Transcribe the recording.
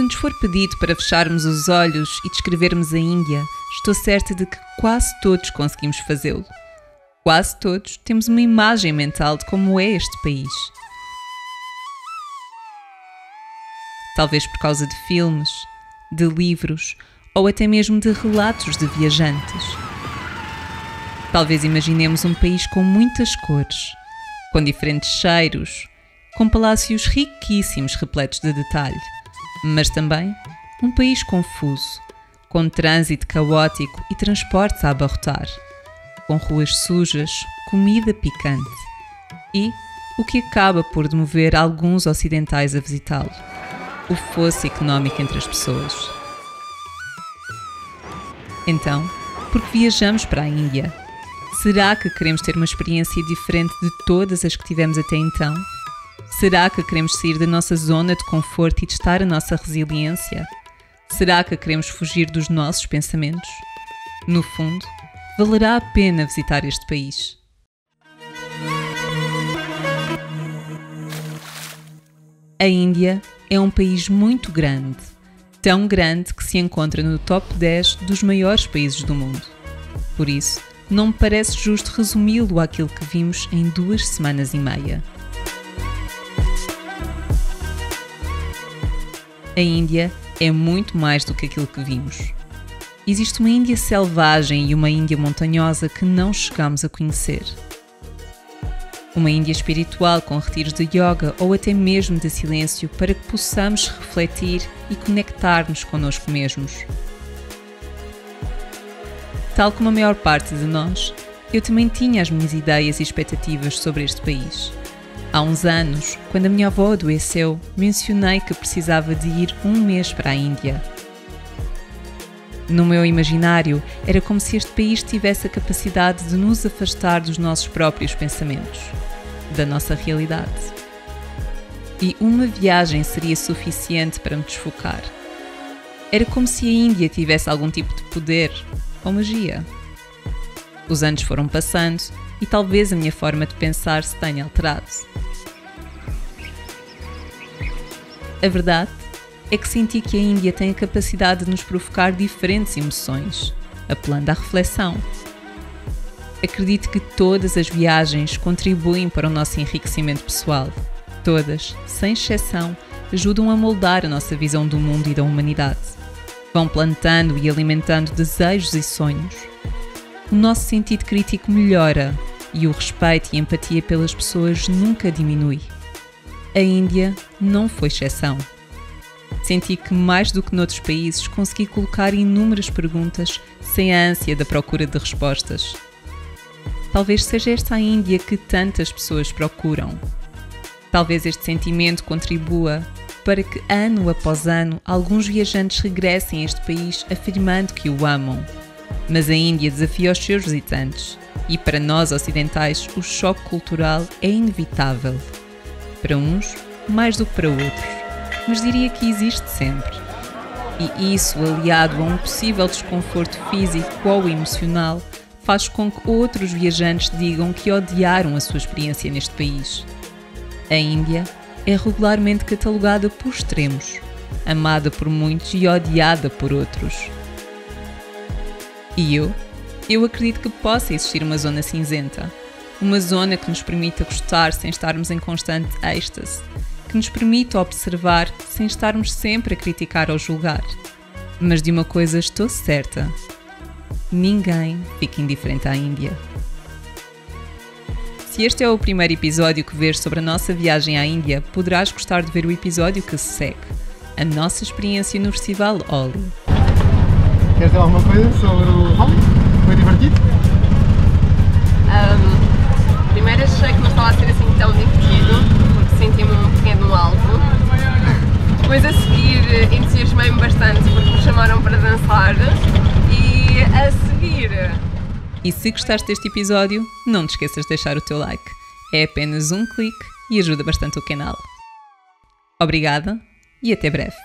nos for pedido para fecharmos os olhos e descrevermos a Índia, estou certa de que quase todos conseguimos fazê-lo. Quase todos temos uma imagem mental de como é este país. Talvez por causa de filmes, de livros ou até mesmo de relatos de viajantes. Talvez imaginemos um país com muitas cores, com diferentes cheiros, com palácios riquíssimos repletos de detalhe, mas também um país confuso, com trânsito caótico e transportes a abarrotar, com ruas sujas, comida picante e o que acaba por demover alguns ocidentais a visitá-lo: o fosso económico entre as pessoas. Então, por que viajamos para a Índia? Será que queremos ter uma experiência diferente de todas as que tivemos até então? Será que queremos sair da nossa zona de conforto e testar a nossa resiliência? Será que queremos fugir dos nossos pensamentos? No fundo, valerá a pena visitar este país. A Índia é um país muito grande, tão grande que se encontra no top 10 dos maiores países do mundo. Por isso, não me parece justo resumi-lo àquilo que vimos em 2 semanas e meia. A Índia é muito mais do que aquilo que vimos. Existe uma Índia selvagem e uma Índia montanhosa que não chegamos a conhecer. Uma Índia espiritual com retiros de yoga ou até mesmo de silêncio para que possamos refletir e conectar-nos connosco mesmos. Tal como a maior parte de nós, eu também tinha as minhas ideias e expectativas sobre este país. Há uns anos, quando a minha avó adoeceu, mencionei que precisava de ir um mês para a Índia. No meu imaginário, era como se este país tivesse a capacidade de nos afastar dos nossos próprios pensamentos, da nossa realidade. E uma viagem seria suficiente para me desfocar. Era como se a Índia tivesse algum tipo de poder ou magia. Os anos foram passando e talvez a minha forma de pensar se tenha alterado. A verdade é que senti que a Índia tem a capacidade de nos provocar diferentes emoções, apelando à reflexão. Acredito que todas as viagens contribuem para o nosso enriquecimento pessoal. Todas, sem exceção, ajudam a moldar a nossa visão do mundo e da humanidade. Vão plantando e alimentando desejos e sonhos. O nosso sentido crítico melhora e o respeito e a empatia pelas pessoas nunca diminui. A Índia não foi exceção. Senti que, mais do que noutros países, consegui colocar inúmeras perguntas sem a ânsia da procura de respostas. Talvez seja esta a Índia que tantas pessoas procuram. Talvez este sentimento contribua para que, ano após ano, alguns viajantes regressem a este país afirmando que o amam. Mas a Índia desafia os seus visitantes e, para nós ocidentais, o choque cultural é inevitável. Para uns, mais do que para outros, mas diria que existe sempre. E isso, aliado a um possível desconforto físico ou emocional, faz com que outros viajantes digam que odiaram a sua experiência neste país. A Índia é regularmente catalogada por extremos, amada por muitos e odiada por outros. E eu acredito que possa existir uma zona cinzenta, uma zona que nos permita gostar sem estarmos em constante êxtase, que nos permita observar sem estarmos sempre a criticar ou julgar. Mas de uma coisa estou certa: ninguém fica indiferente à Índia. Se este é o primeiro episódio que vês sobre a nossa viagem à Índia, poderás gostar de ver o episódio que se segue, a nossa experiência no Festival Holi. Queres dizer alguma coisa sobre o Holi? Foi divertido? Primeiro achei que não estava a ser assim tão divertido, porque senti-me um pequeno alvo. Depois a seguir entusiasmei-me bastante porque me chamaram para dançar e a seguir... E se gostaste deste episódio, não te esqueças de deixar o teu like. É apenas um clique e ajuda bastante o canal. Obrigada e até breve.